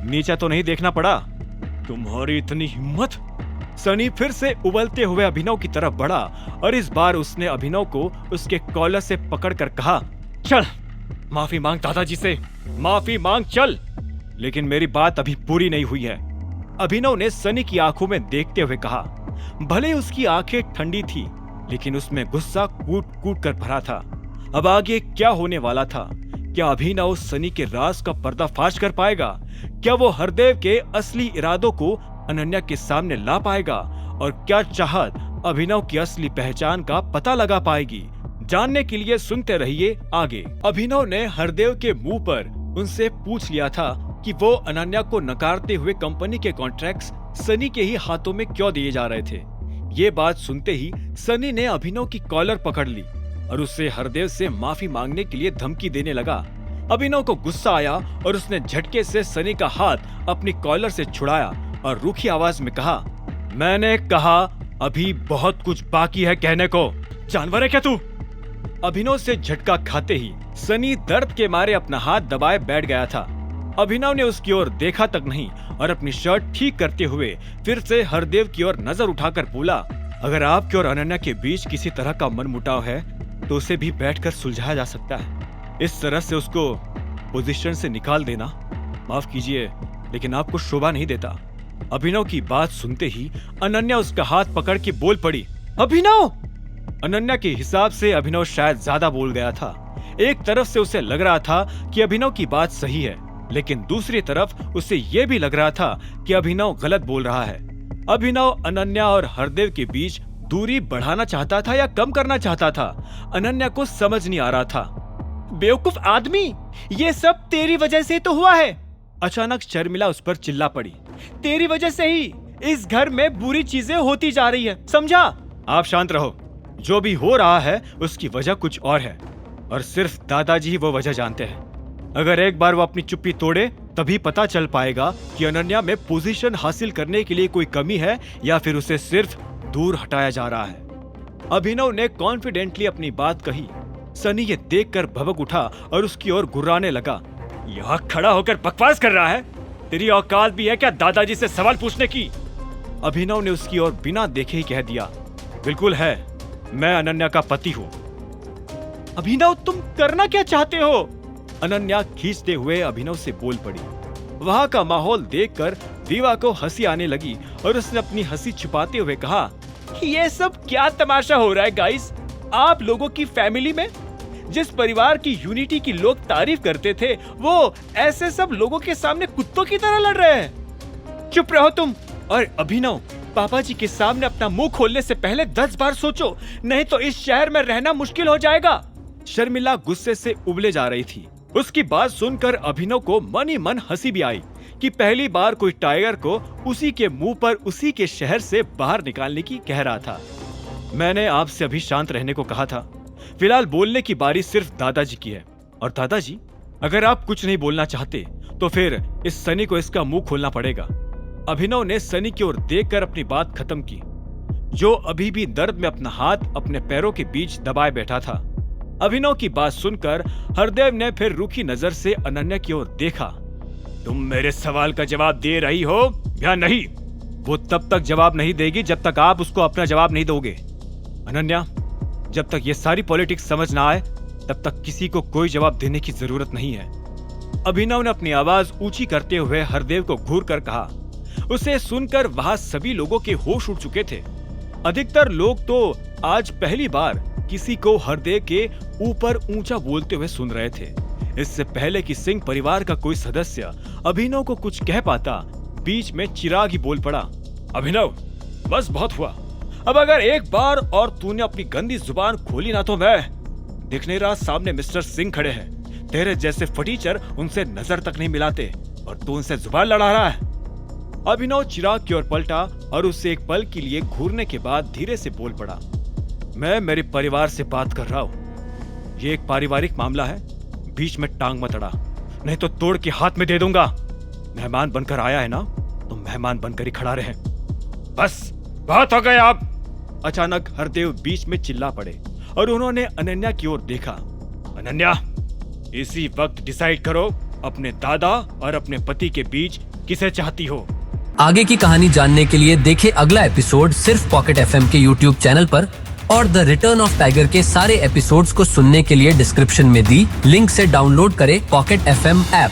नीचे तो नहीं देखना पड़ा? तुम्हारी इतनी हिम्मत? सनी फिर से उबलते हुए अभिनव की तरफ बढ़ा और इस बार उसने अभिनव को उसके कॉलर से पकड़कर कहा, चल माफी मांग दादाजी से, माफी मांग चल। लेकिन मेरी बात अभी पूरी नहीं हुई है। अभिनव ने सनी की आंखों में देखते हुए कहा। भले उसकी आंखें ठंडी थी, लेकिन उसमें गुस्सा कूट कूट कर भरा था। अब आगे क्या होने वाला था? क्या अभिनव सनी के राज का पर्दाफाश कर पाएगा? क्या वो हरदेव के असली इरादों को अनन्या के सामने ला पाएगा? और क्या चाहत अभिनव की असली पहचान का पता लगा पाएगी? जानने के लिए सुनते रहिए आगे। अभिनव ने हरदेव के मुंह पर उनसे पूछ लिया था कि वो अनन्या को नकारते हुए कंपनी के कॉन्ट्रैक्ट्स सनी के ही हाथों में क्यों दिए जा रहे थे। ये बात सुनते ही सनी ने अभिनव की कॉलर पकड़ ली और उससे हरदेव से माफी मांगने के लिए धमकी देने लगा। अभिनव को गुस्सा आया और उसने झटके से सनी का हाथ अपनी कॉलर से छुड़ाया और रूखी आवाज में कहा, मैंने कहा अभी बहुत कुछ बाकी है कहने को। जानवर है क्या तू? अभिनव से झटका खाते ही सनी दर्द के मारे अपना हाथ दबाए बैठ गया था। अभिनव ने उसकी ओर देखा तक नहीं और अपनी शर्ट ठीक करते हुए फिर से हरदेव की ओर नजर उठाकर बोला, अगर आपके और अनन्या के बीच किसी तरह का मनमुटाव है तो उसे भी बैठकर सुलझाया जा सकता है। इस तरह से उसको पोजीशन से निकाल देना, माफ कीजिए, लेकिन आपको शोभा नहीं देता। अभिनव की बात सुनते ही अनन्या उसका हाथ पकड़ के बोल पड़ी, अभिनव! अनन्या के हिसाब से अभिनव शायद ज्यादा बोल गया था। एक तरफ से उसे लग रहा था कि अभिनव की बात सही है, लेकिन दूसरी तरफ उसे यह भी लग रहा था कि अभिनव गलत बोल रहा है। अभिनव अनन्या और हरदेव के बीच दूरी बढ़ाना चाहता था या कम करना चाहता था, अनन्या को समझ नहीं आ रहा था। बेवकूफ आदमी, ये सब तेरी वजह से तो हुआ है। अचानक शर्मिला उस पर चिल्ला पड़ी, तेरी वजह से ही इस घर में बुरी चीजें होती जा रही है, समझा? आप शांत रहो। जो भी हो रहा है उसकी वजह कुछ और है और सिर्फ दादाजी ही वो वजह जानते हैं। अगर एक बार वो अपनी चुप्पी तोड़े तभी पता चल पाएगा कि अनन्या में पोजीशन हासिल करने के लिए कोई कमी है या फिर उसे सिर्फ दूर हटाया जा रहा है। अभिनव ने कॉन्फिडेंटली अपनी बात कही। सनी ये देखकर भभक उठा और उसकी ओर गुर्राने लगा, यहाँ खड़ा होकर बकवास कर रहा है? तेरी औकात भी है क्या दादाजी से सवाल पूछने की? अभिनव ने उसकी ओर बिना देखे ही कह दिया, बिल्कुल है, मैं अनन्या का पति हूँ। अभिनव, तुम करना क्या चाहते हो? अनन्या खींचते हुए अभिनव से बोल पड़ी। वहां का माहौल देखकर दीवा को हंसी आने लगी और उसने अपनी हंसी छुपाते हुए कहा, ये सब क्या तमाशा हो रहा है गाइस? आप लोगों की फैमिली में जिस परिवार की यूनिटी की लोग तारीफ करते थे, वो ऐसे सब लोगों के सामने कुत्तों की तरह लड़ रहे हैं। चुप रहो तुम। और अभिनव, पापा जी के सामने अपना मुंह खोलने से पहले 10 बार सोचो, नहीं तो इस शहर में रहना मुश्किल हो जाएगा। शर्मिला गुस्से से उबले जा रही थी। उसकी बात सुनकर अभिनव को मन ही मन हंसी भी आई कि पहली बार कोई टाइगर को उसी के मुंह पर उसी के शहर से बाहर निकालने की कह रहा था। मैंने आपसे अभी शांत रहने को कहा था। फिलहाल बोलने की बारी सिर्फ दादाजी की है। और दादाजी, अगर आप कुछ नहीं बोलना चाहते तो फिर इस सनी को इसका मुंह खोलना पड़ेगा। अभिनव ने सनी की ओर देखकर अपनी बात खत्म की, जो अभी भी दर्द में अपना हाथ अपने पैरों के बीच दबाए बैठा था। अभिनव की बात सुनकर हरदेव ने फिर रूखी नजर से अनन्या की ओर देखा। तुम मेरे सवाल का जवाब दे रही हो या नहीं? वो तब तक जवाब नहीं देगी जब तक आप उसको अपना जवाब नहीं दोगे। अनन्या, जब तक ये सारी पॉलिटिक्स समझ ना आए तब तक किसी को कोई जवाब देने की जरूरत नहीं है। अभिनव ने अपनी आवाज ऊंची करते हुए हरदेव को घूर कर कहा। उसे सुनकर वहां सभी लोगों के होश उड़ चुके थे। अधिकतर लोग तो आज पहली बार किसी को हरदेव के ऊपर ऊंचा बोलते हुए सुन रहे थे। इससे पहले कि सिंह परिवार का कोई सदस्य अभिनव को कुछ कह पाता, बीच में चिराग ही बोल पड़ा। अभिनव, बस बहुत हुआ। अब अगर एक बार और तूने अपनी गंदी जुबान खोली ना तो मैं दिख नहीं रहा सामने मिस्टर सिंह खड़े हैं। तेरे जैसे फटीचर उनसे नजर तक नहीं मिलाते और तू उनसे जुबान लड़ा रहा है। अभिनव चिराग की ओर पलटा और उससे एक पल के लिए घूरने के बाद धीरे से बोल पड़ा, मैं मेरे परिवार से बात कर रहा हूँ। ये एक पारिवारिक मामला है, बीच में टांग मत अड़ा, नहीं तो तोड़ के हाथ में दे दूंगा। मेहमान बनकर आया है ना, तो मेहमान बनकर ही खड़ा रहे। बस बहुत हो गया आप। अचानक हरदेव बीच में चिल्ला पड़े और उन्होंने अनन्या की ओर देखा। अनन्या, इसी वक्त डिसाइड करो अपने दादा और अपने पति के बीच किसे चाहती हो? आगे की कहानी जानने के लिए देखें अगला एपिसोड सिर्फ पॉकेट एफएम के यूट्यूब चैनल पर, और द रिटर्न ऑफ टाइगर के सारे एपिसोड्स को सुनने के लिए डिस्क्रिप्शन में दी लिंक से डाउनलोड करें पॉकेट एफएम ऐप।